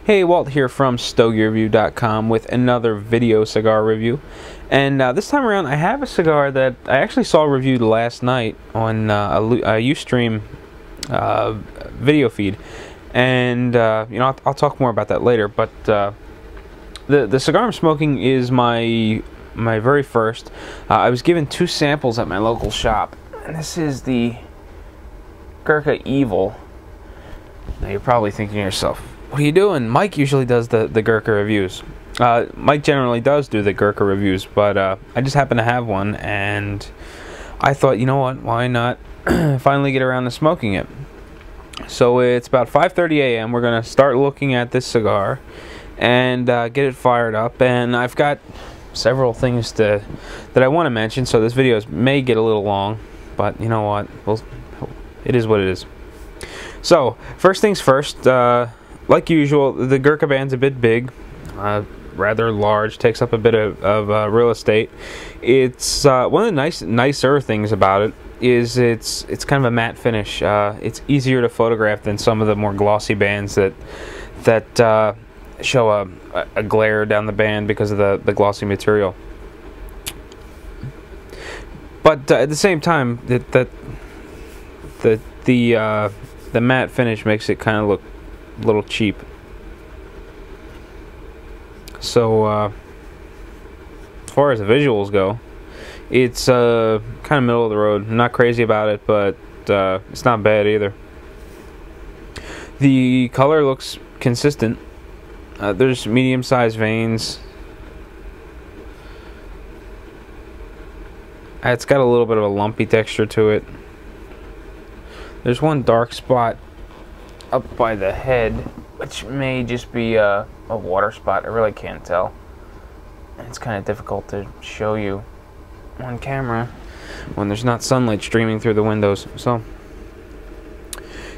Hey, Walt here from StogieReview.com with another video cigar review. And this time around I have a cigar that I actually saw reviewed last night on a Ustream video feed. And I'll talk more about that later, but the cigar I'm smoking is my very first. I was given 2 samples at my local shop, and this is the Gurkha Evil. Now you're probably thinking to yourself, what are you doing? Mike usually does the Gurkha reviews. Mike generally does do the Gurkha reviews, but I just happen to have one, and I thought, you know what, why not finally get around to smoking it. So it's about 5:30 a.m. We're going to start looking at this cigar and get it fired up, and I've got several things that I want to mention, so this video may get a little long, but you know what, it is what it is. So, first things first, like usual, the Gurkha band's a bit big, rather large, takes up a bit of real estate. It's one of the nicer things about it is it's kind of a matte finish. It's easier to photograph than some of the more glossy bands that show a glare down the band because of the glossy material. But at the same time, the matte finish makes it kind of look a little cheap. So as far as the visuals go, it's kind of middle of the road. I'm not crazy about it, but it's not bad either. The color looks consistent. There's medium-sized veins. It's got a little bit of a lumpy texture to it. There's one dark spot up by the head, which may just be a water spot. I really can't tell. It's kind of difficult to show you on camera when there's not sunlight streaming through the windows. So,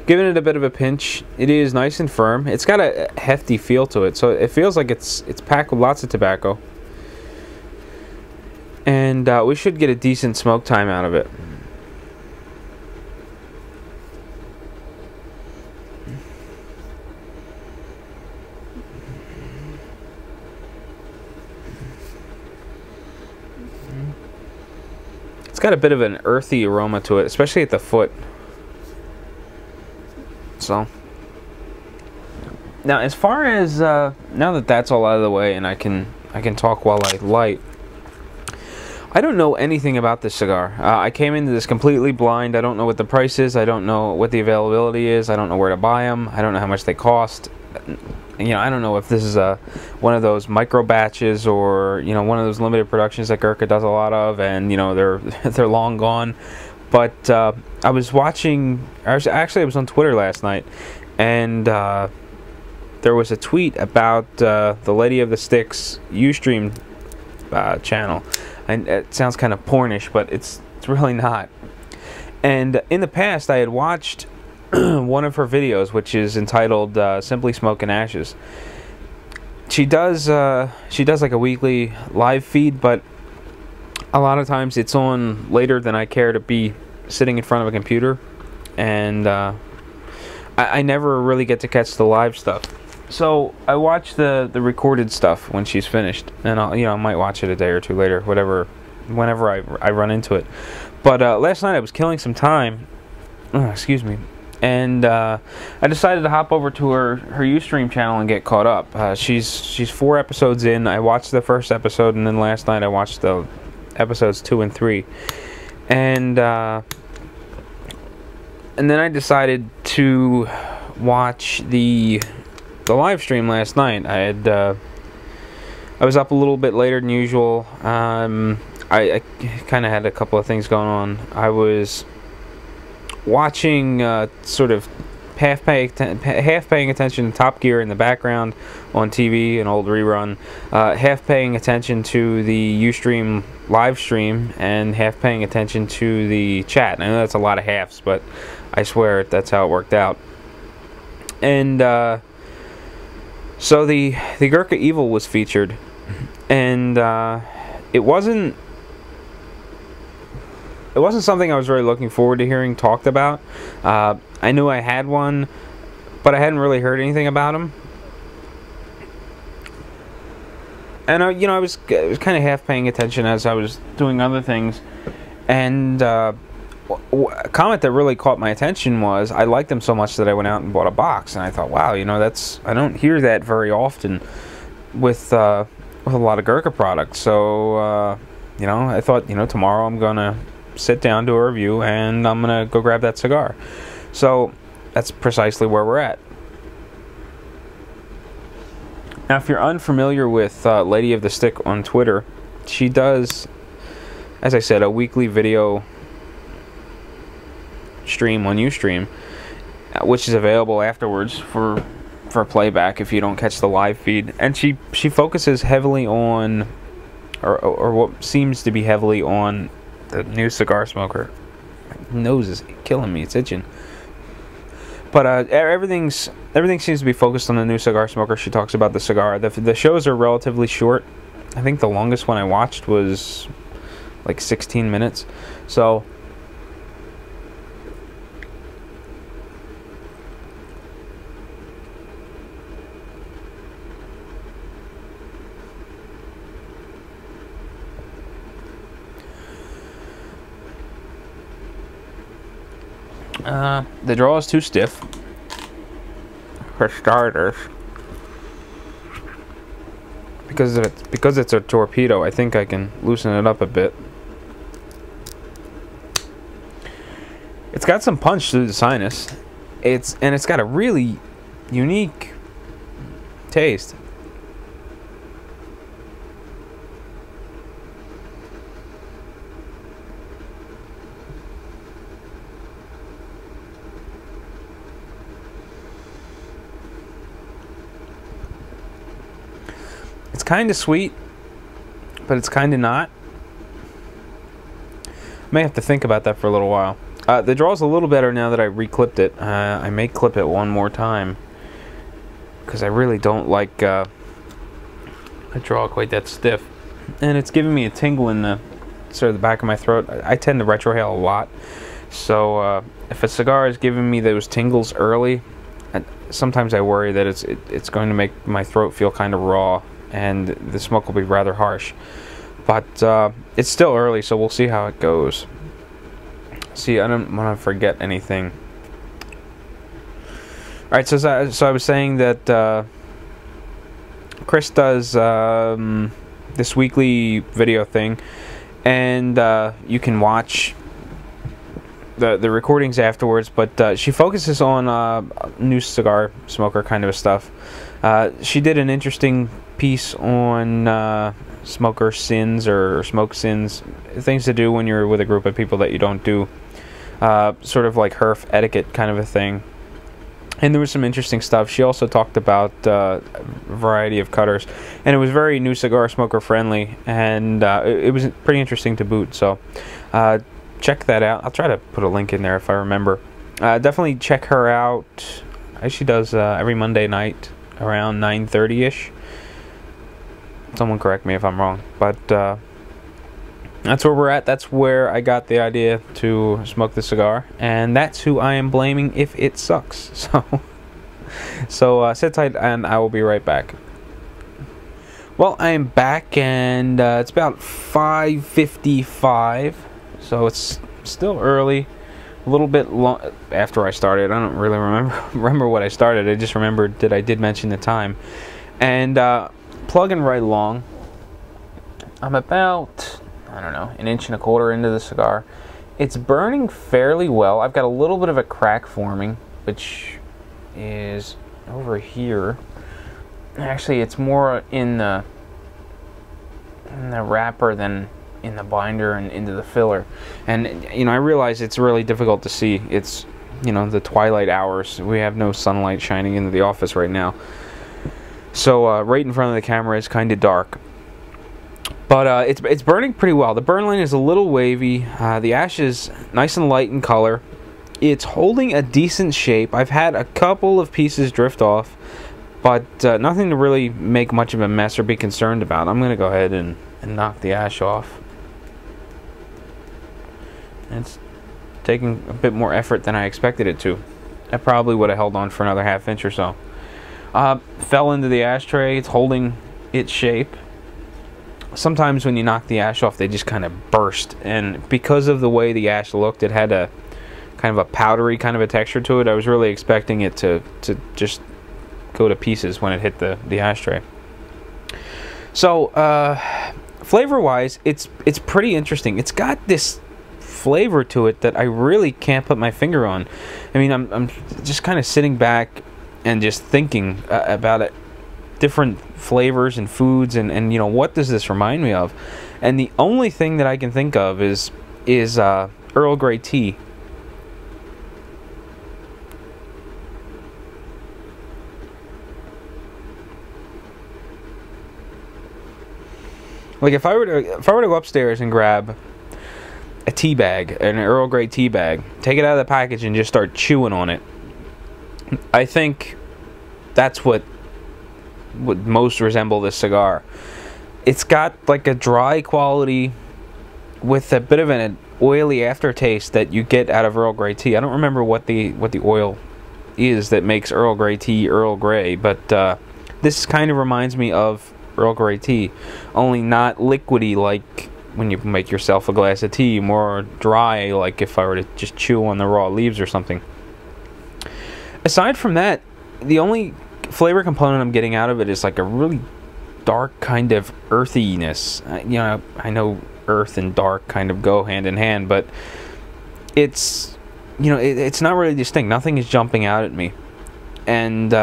giving it a bit of a pinch. It is nice and firm. It's got a hefty feel to it, so it feels like it's packed with lots of tobacco. And we should get a decent smoke time out of it. It's got a bit of an earthy aroma to it, especially at the foot. So now, as far as now that that's all out of the way, and I can talk while I light. I don't know anything about this cigar. I came into this completely blind. I don't know what the price is. I don't know what the availability is. I don't know where to buy them. I don't know how much they cost. I don't know if this is one of those micro batches or one of those limited productions that Gurkha does a lot of, and they're long gone. But I was watching. I was on Twitter last night, and there was a tweet about the Lady of the Sticks Ustream channel, and it sounds kind of pornish, but it's really not. And in the past, I had watched one of her videos, which is entitled "Simply Smoke and Ashes." She does like a weekly live feed, but a lot of times it's on later than I care to be sitting in front of a computer, and I never really get to catch the live stuff. So I watch the recorded stuff when she's finished, and I might watch it a day or two later, whenever I run into it. But last night I was killing some time. Excuse me. And I decided to hop over to her Ustream channel and get caught up. She's 4 episodes in. I watched the first episode, and then last night I watched the episodes 2 and 3. And then I decided to watch the live stream last night. I was up a little bit later than usual. I kind of had a couple of things going on. I was watching sort of half paying attention to Top Gear in the background on TV, an old rerun, half paying attention to the Ustream live stream, and half paying attention to the chat. I know that's a lot of halves, but I swear that's how it worked out. And so the Gurkha Evil was featured, and it wasn't something I was really looking forward to hearing talked about. I knew I had one, but I hadn't really heard anything about him. And I was kind of half paying attention as I was doing other things, and a comment that really caught my attention was I liked them so much that I went out and bought a box, and I thought, wow, I don't hear that very often with a lot of Gurkha products. So I thought, tomorrow I'm gonna sit down, do a review, and I'm gonna go grab that cigar. So that's precisely where we're at. Now, if you're unfamiliar with Lady of the Stick on Twitter, she does, as I said, a weekly video stream on Ustream, which is available afterwards for playback if you don't catch the live feed. And she focuses heavily on, or what seems to be heavily on, the new cigar smoker. My nose is killing me; it's itching. But everything seems to be focused on the new cigar smoker. She talks about the cigar. The shows are relatively short. I think the longest one I watched was like 16 minutes. So the draw is too stiff for starters. Because it's a torpedo, I think I can loosen it up a bit. It's got some punch through the sinus. It's got a really unique taste. It's kind of sweet, but it's kind of not. May have to think about that for a little while. The draw's a little better now that I re-clipped it. I may clip it one more time because I really don't like a draw quite that stiff, and it's giving me a tingle in the back of my throat. I tend to retrohale a lot, so if a cigar is giving me those tingles early, sometimes I worry that it's going to make my throat feel kind of raw, and the smoke will be rather harsh. But it's still early, so we'll see how it goes. See, I don't want to forget anything. Alright, so I was saying that Chris does this weekly video thing, and you can watch the recordings afterwards, but she focuses on new cigar smoker kind of stuff. She did an interesting piece on smoker sins or smoke sins, things to do when you're with a group of people that you don't do, sort of like herf etiquette kind of a thing. And there was some interesting stuff. She also talked about a variety of cutters, and it was very new cigar smoker friendly, and it was pretty interesting to boot. So check that out. I'll try to put a link in there if I remember. Definitely check her out. She does every Monday night around 9:30ish. Someone correct me if I'm wrong, but that's where we're at. That's where I got the idea to smoke the cigar, and that's who I am blaming if it sucks. So sit tight, and I will be right back. Well, I am back, and it's about 5:55, so it's still early. A little bit long after I started. I don't really remember what I started. I just remembered that I did mention the time, and plugging right along. I'm about, I don't know, 1.25 inches into the cigar. It's burning fairly well. I've got a little bit of a crack forming, which is over here. Actually, it's more in the wrapper than in the binder and into the filler. And I realize it's really difficult to see. It's the twilight hours. We have no sunlight shining into the office right now, so right in front of the camera is kind of dark. But it's burning pretty well. The burn line is a little wavy. The ash is nice and light in color. It's holding a decent shape. I've had a couple of pieces drift off, but nothing to really make much of a mess or be concerned about. I'm going to go ahead and knock the ash off. It's taking a bit more effort than I expected it to. I probably would have held on for another 1/2 inch or so. Fell into the ashtray. It's holding its shape. sometimes when you knock the ash off, they just kind of burst. And because of the way the ash looked, it had a kind of a powdery kind of a texture to it. I was really expecting it to just go to pieces when it hit the ashtray. So flavor-wise, it's pretty interesting. It's got this flavor to it that I really can't put my finger on. I mean, I'm just kind of sitting back and just thinking about it, different flavors and foods, and you know, what does this remind me of? And the only thing that I can think of is Earl Grey tea. Like if I were to go upstairs and grab a tea bag, an Earl Grey tea bag, take it out of the package and just start chewing on it, I think that's what would most resemble this cigar. It's got like a dry quality with a bit of an oily aftertaste that you get out of Earl Grey tea. I don't remember what the oil is that makes Earl Grey tea Earl Grey, but this kind of reminds me of Earl Grey tea, only not liquidy like when you make yourself a glass of tea, more dry like if I were to just chew on the raw leaves or something. Aside from that, the only flavor component I'm getting out of it is like a really dark kind of earthiness. You know, I know earth and dark kind of go hand in hand, but it's, you know, it's not really distinct. Nothing is jumping out at me, and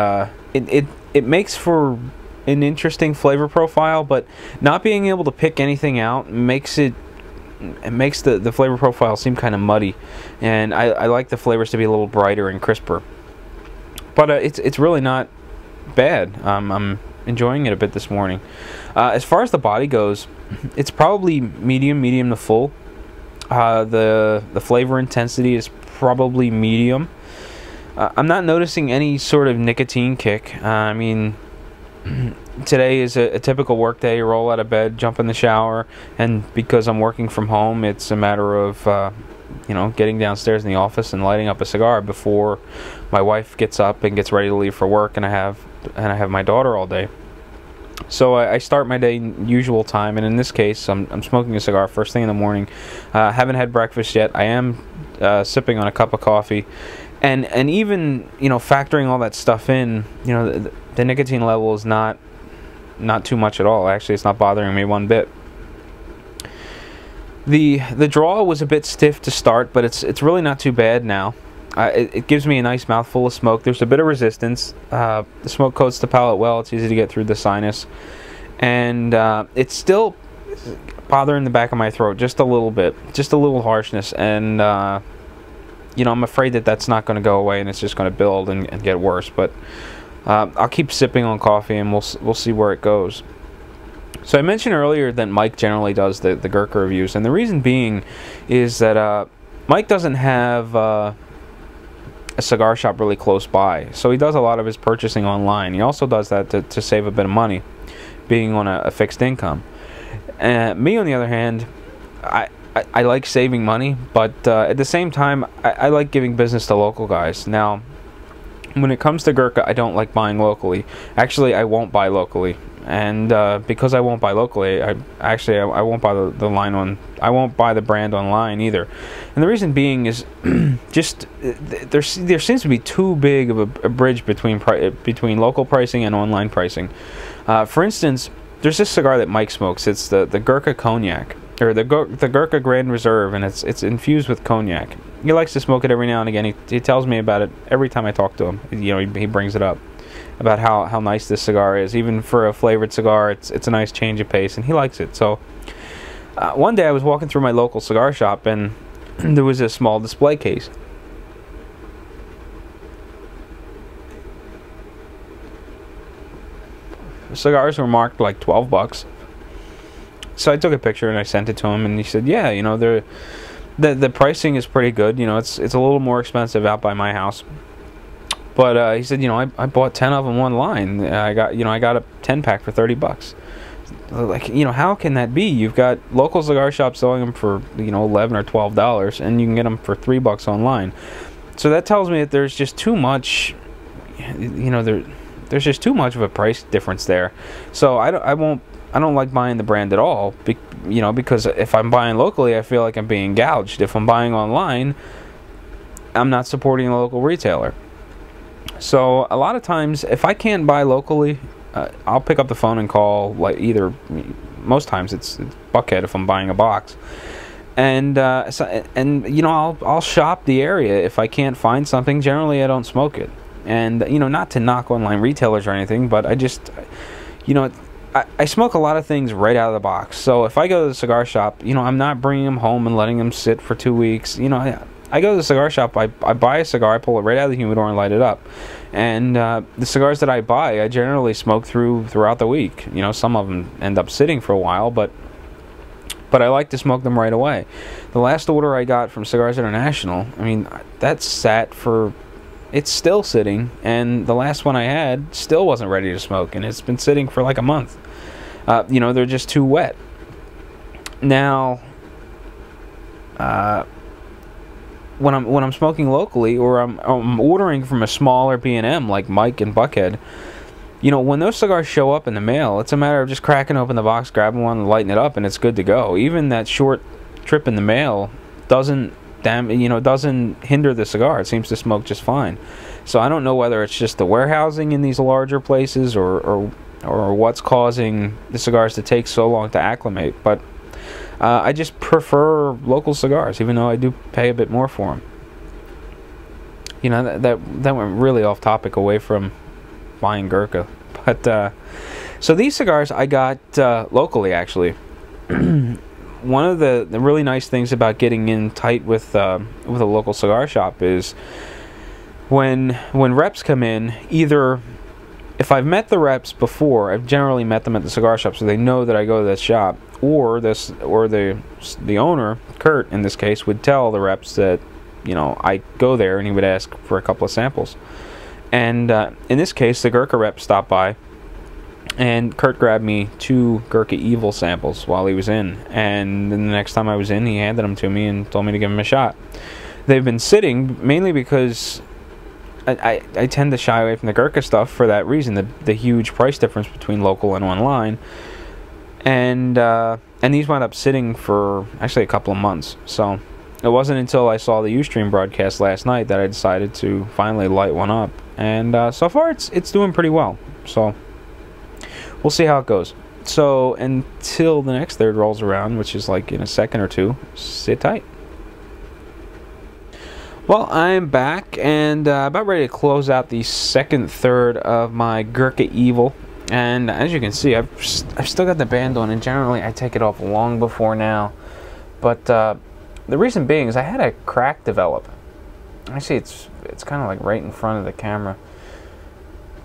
it makes for an interesting flavor profile, but not being able to pick anything out makes the flavor profile seem kind of muddy, and I like the flavors to be a little brighter and crisper. But it's really not bad. I'm enjoying it a bit this morning. As far as the body goes, it's probably medium to full. The flavor intensity is probably medium. I'm not noticing any sort of nicotine kick. I mean, today is a typical work day. Roll out of bed, jump in the shower, and because I'm working from home, it's a matter of you know, getting downstairs in the office and lighting up a cigar before my wife gets up and gets ready to leave for work, and I have my daughter all day. So I start my day usual time, and in this case, I'm smoking a cigar first thing in the morning. Haven't had breakfast yet. I am sipping on a cup of coffee, and even, you know, factoring all that stuff in, you know, the nicotine level is not too much at all. Actually, it's not bothering me one bit. The draw was a bit stiff to start, but it's really not too bad now. It gives me a nice mouthful of smoke. There's a bit of resistance. The smoke coats the palate well. It's easy to get through the sinus, and it's still bothering the back of my throat just a little bit, just a little harshness, and you know, I'm afraid that that's not going to go away, and it's just going to build and get worse. But I'll keep sipping on coffee, and we'll see where it goes. So I mentioned earlier that Mike generally does the Gurkha reviews, and the reason being is that Mike doesn't have a cigar shop really close by, so he does a lot of his purchasing online. He also does that to save a bit of money, being on a fixed income. Me, on the other hand, I like saving money, but at the same time, I like giving business to local guys. Now, when it comes to Gurkha, I don't like buying locally. Actually, I won't buy locally. And because I won't buy locally, I won't buy the line on. I won't buy the brand online either. And the reason being is just there seems to be too big of a bridge between local pricing and online pricing. For instance, there's this cigar that Mike smokes. It's the Gurkha Cognac, or the Gurkha Grand Reserve, and it's infused with cognac. He likes to smoke it every now and again. He tells me about it every time I talk to him. You know, he brings it up about how nice this cigar is. Even for a flavored cigar, it's a nice change of pace, and he likes it. So one day I was walking through my local cigar shop, and there was a small display case. The cigars were marked like $12. So I took a picture and I sent it to him, and he said, "Yeah, you know, the pricing is pretty good. You know, it's a little more expensive out by my house." But he said, you know, I bought 10 of them online. I got a 10-pack for $30. Like, you know, how can that be? You've got local cigar shops selling them for, you know, $11 or $12, and you can get them for $3 online. So that tells me that there's just too much, you know, there's just too much of a price difference there. So I don't like buying the brand at all, you know, because if I'm buying locally, I feel like I'm being gouged. If I'm buying online, I'm not supporting a local retailer. So a lot of times, if I can't buy locally, I'll pick up the phone and call, like, either, most times it's Buckhead if I'm buying a box. And you know, I'll shop the area. If I can't find something, generally I don't smoke it. And, you know, not to knock online retailers or anything, but I just, you know, I smoke a lot of things right out of the box. So if I go to the cigar shop, you know, I'm not bringing them home and letting them sit for 2 weeks. You know, I go to the cigar shop, I buy a cigar, I pull it right out of the humidor and light it up. And the cigars that I buy, I generally smoke throughout the week. You know, some of them end up sitting for a while, but I like to smoke them right away. The last order I got from Cigars International, I mean, that sat for... It's still sitting, and the last one I had still wasn't ready to smoke, and it's been sitting for like a month. You know, they're just too wet. Now, when I'm smoking locally, or I'm ordering from a smaller B&M like Mike and Buckhead, you know, when those cigars show up in the mail, it's a matter of just cracking open the box, grabbing one, and lighting it up, and it's good to go. Even that short trip in the mail doesn't hinder the cigar. It seems to smoke just fine. So I don't know whether it's just the warehousing in these larger places or what's causing the cigars to take so long to acclimate. But I just prefer local cigars, even though I do pay a bit more for them. You know, that went really off topic, away from buying Gurkha. But so these cigars I got locally, actually. One of the really nice things about getting in tight with a local cigar shop is when reps come in, either if I've met the reps before, I've generally met them at the cigar shop, so they know that I go to that shop, or the owner, Kurt in this case, would tell the reps that, you know, I go there, and he would ask for a couple of samples. And in this case, the Gurkha rep stopped by, and Kurt grabbed me 2 Gurkha Evil samples while he was in. And then the next time I was in, he handed them to me and told me to give them a shot. They've been sitting mainly because I tend to shy away from the Gurkha stuff for that reason, the huge price difference between local and online. And these wound up sitting for actually a couple of months. So it wasn't until I saw the Ustream broadcast last night that I decided to finally light one up. And so far it's doing pretty well. So we'll see how it goes. So until the next third rolls around, which is like in a second or two, sit tight. Well, I'm back and about ready to close out the second third of my Gurkha Evil. And as you can see, I've still got the band on, and generally I take it off long before now. But the reason being is I had a crack develop. Actually, it's kind of like right in front of the camera.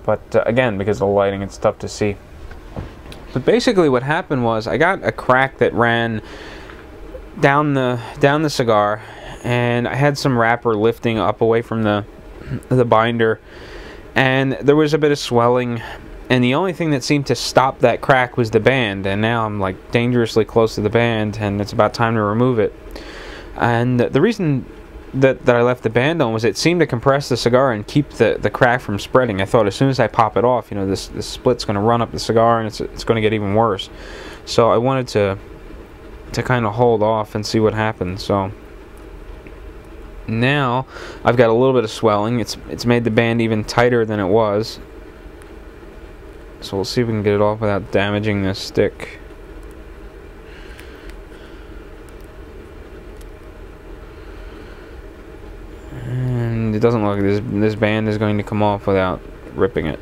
But again, because of the lighting, it's tough to see. But basically what happened was I got a crack that ran down the cigar, and I had some wrapper lifting up away from the binder, and there was a bit of swelling, and the only thing that seemed to stop that crack was the band. And now I'm like dangerously close to the band, and it's about time to remove it. And the reason that I left the band on was it seemed to compress the cigar and keep the crack from spreading. I thought as soon as I pop it off, you know, this split's going to run up the cigar, and it's going to get even worse. So I wanted to kind of hold off and see what happened. So now I've got a little bit of swelling. It's made the band even tighter than it was. So we'll see if we can get it off without damaging this stick. And it doesn't look like this band is going to come off without ripping it,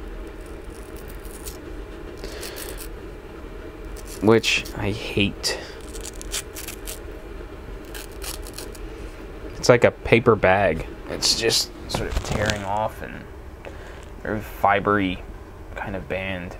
which I hate. It's like a paper bag. It's just sort of tearing off, and very fibery kind of band.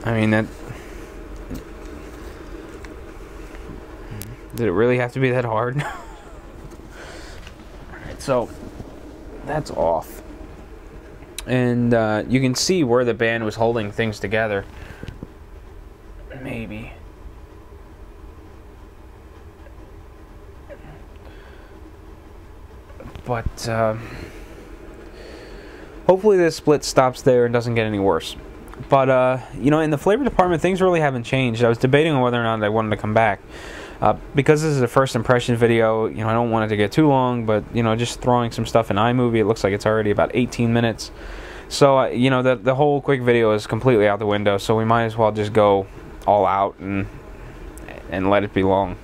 I mean, that... Did it really have to be that hard? So that's off. And you can see where the band was holding things together. Maybe. But hopefully this split stops there and doesn't get any worse. But you know, in the flavor department, things really haven't changed. I was debating on whether or not I wanted to come back. Because this is a first impression video, you know, I don't want it to get too long, but, you know, just throwing some stuff in iMovie, it looks like it's already about 18 minutes. So, you know, the whole quick video is completely out the window, so we might as well just go all out and let it be long.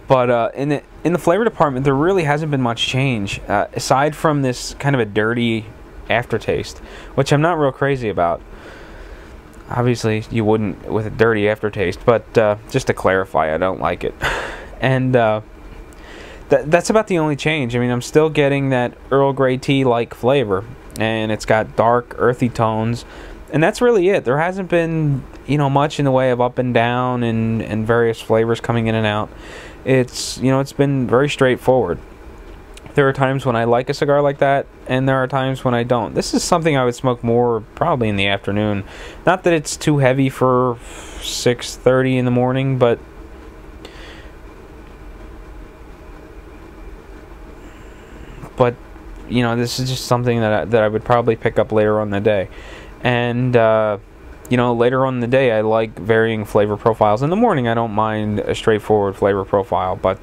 But in the flavor department, there really hasn't been much change, aside from this kind of a dirty aftertaste, which I'm not real crazy about. Obviously, you wouldn't with a dirty aftertaste, but just to clarify, I don't like it. And that's about the only change. I mean, I'm still getting that Earl Grey tea-like flavor, and it's got dark, earthy tones, and that's really it. There hasn't been, you know, much in the way of up and down and various flavors coming in and out. It's, you know, it's been very straightforward. There are times when I like a cigar like that, and there are times when I don't. This is something I would smoke more probably in the afternoon. Not that it's too heavy for 6:30 in the morning, but you know, this is just something that I would probably pick up later on in the day. And you know, later on in the day, I like varying flavor profiles. In the morning, I don't mind a straightforward flavor profile, but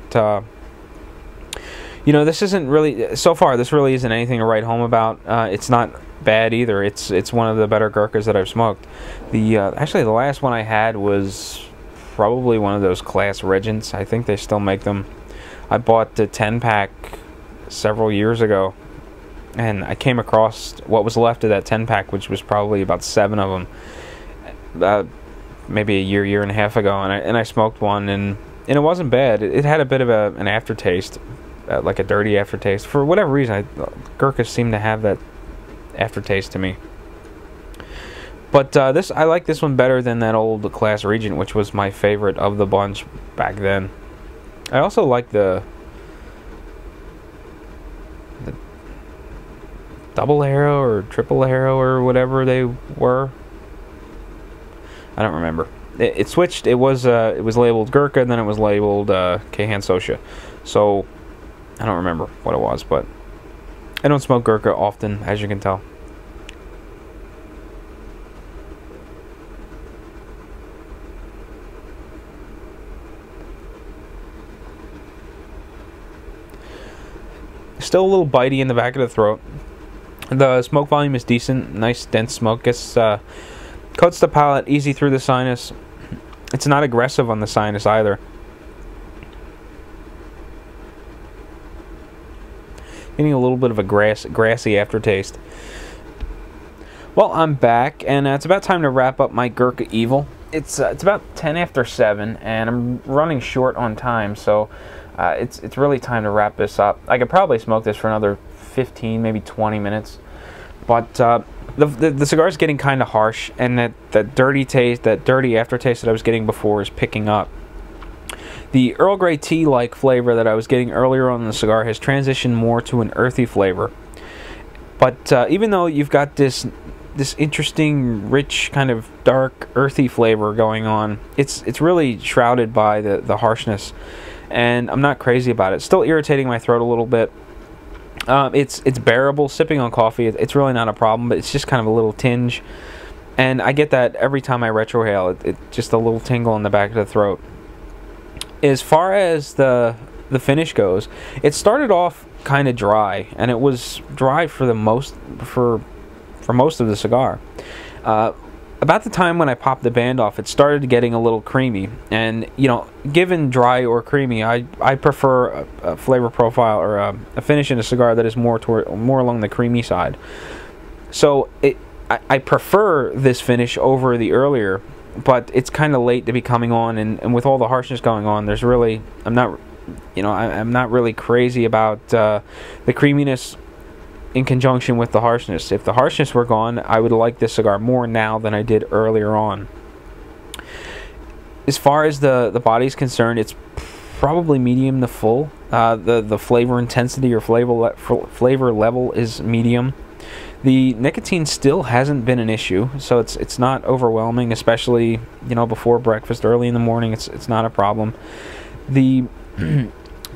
you know, this isn't really, so far, this really isn't anything to write home about. It's not bad either. It's one of the better Gurkhas that I've smoked. Actually, the last one I had was probably one of those Class Regents. I think they still make them. I bought the 10-pack several years ago, and I came across what was left of that 10-pack, which was probably about 7 of them, maybe a year and a half ago, and I smoked one, and it wasn't bad. It had a bit of an aftertaste. Like a dirty aftertaste. For whatever reason, Gurkhas seem to have that aftertaste to me. But I like this one better than that old Class Regent, which was my favorite of the bunch back then. I also like the double arrow or triple arrow or whatever they were. I don't remember. It switched. It was labeled Gurkha, and then it was labeled Kehan Sosha. So I don't remember what it was, but I don't smoke Gurkha often, as you can tell. Still a little bitey in the back of the throat. The smoke volume is decent, nice dense smoke. Gets coats the palate, easy through the sinus. It's not aggressive on the sinus either. Getting a little bit of a grassy aftertaste. Well, I'm back, and it's about time to wrap up my Gurkha Evil. It's about 10 after 7, and I'm running short on time, so it's really time to wrap this up. I could probably smoke this for another 15, maybe 20 minutes, but the cigar is getting kind of harsh, and that dirty taste, that dirty aftertaste that I was getting before is picking up. The Earl Grey tea-like flavor that I was getting earlier on in the cigar has transitioned more to an earthy flavor. But even though you've got this interesting, rich, kind of dark, earthy flavor going on, it's really shrouded by the harshness, and I'm not crazy about it. It's still irritating my throat a little bit. It's bearable. Sipping on coffee, it's really not a problem, but it's just kind of a little tinge, and I get that every time I retrohale. It just a little tingle in the back of the throat. As far as the finish goes, it started off kind of dry, and it was dry for most of the cigar. About the time when I popped the band off, it started getting a little creamy, and you know, given dry or creamy, I prefer a flavor profile or a finish in a cigar that is more along the creamy side. So I prefer this finish over the earlier. But it's kind of late to be coming on, and with all the harshness going on, there's really, I'm not really crazy about the creaminess in conjunction with the harshness. If the harshness were gone, I would like this cigar more now than I did earlier on. As far as the body's concerned, it's probably medium to full. The flavor intensity or flavor level is medium. The nicotine still hasn't been an issue, so it's not overwhelming, especially, you know, before breakfast, early in the morning. It's not a problem. The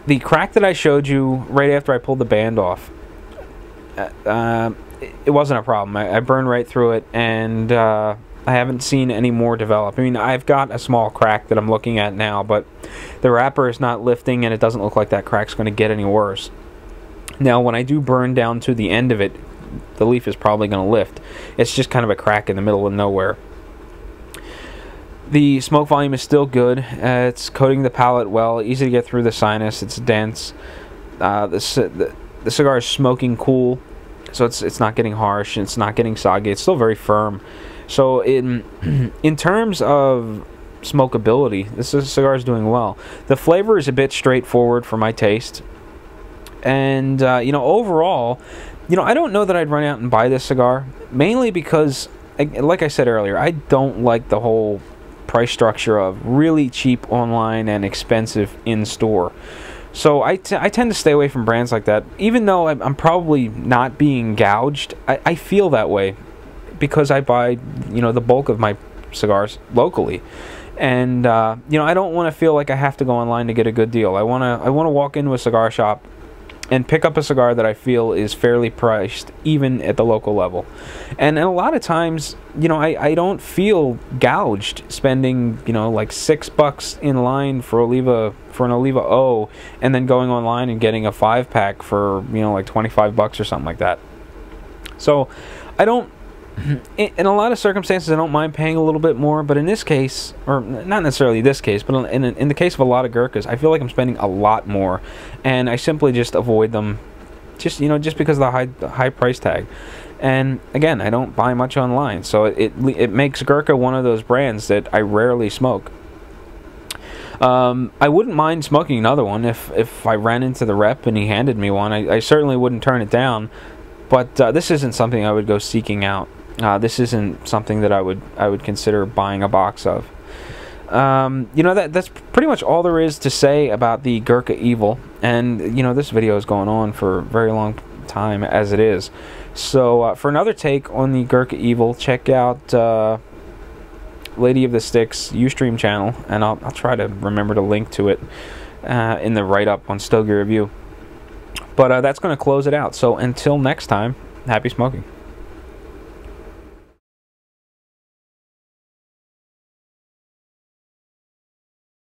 the crack that I showed you right after I pulled the band off, it wasn't a problem. I burned right through it, and I haven't seen any more develop. I mean, I've got a small crack that I'm looking at now, but the wrapper is not lifting, and it doesn't look like that crack's going to get any worse. Now, when I do burn down to the end of it, the leaf is probably going to lift. It's just kind of a crack in the middle of nowhere. The smoke volume is still good. It's coating the palate well, easy to get through the sinus. It's dense. The cigar is smoking cool, so it's not getting harsh. It's not getting soggy. It's still very firm. So in terms of smokability, this cigar is doing well. The flavor is a bit straightforward for my taste, and you know, overall, you know, I don't know that I'd run out and buy this cigar, mainly because, like I said earlier, I don't like the whole price structure of really cheap online and expensive in-store. So I tend to stay away from brands like that. Even though I'm probably not being gouged, I feel that way because I buy, you know, the bulk of my cigars locally. And, you know, I don't want to feel like I have to go online to get a good deal. I want to walk into a cigar shop and pick up a cigar that I feel is fairly priced, even at the local level. And a lot of times, you know, I don't feel gouged spending, you know, like $6 in line for an Oliva O, and then going online and getting a 5-pack for, you know, like $25 or something like that. So I don't, in a lot of circumstances, I don't mind paying a little bit more, but in this case, or not necessarily this case, but in the case of a lot of Gurkhas, I feel like I'm spending a lot more, and I simply just avoid them, just, you know, just because of the high price tag. And again, I don't buy much online, so it makes Gurkha one of those brands that I rarely smoke. I wouldn't mind smoking another one if I ran into the rep and he handed me one. I certainly wouldn't turn it down, but this isn't something I would go seeking out. This isn't something that I would consider buying a box of. You know, that's pretty much all there is to say about the Gurkha Evil. And, you know, this video is going on for a very long time as it is. So for another take on the Gurkha Evil, check out Lady of the Sticks Ustream channel, and I'll try to remember to link to it in the write-up on Stogie Review. But that's going to close it out. So until next time, happy smoking.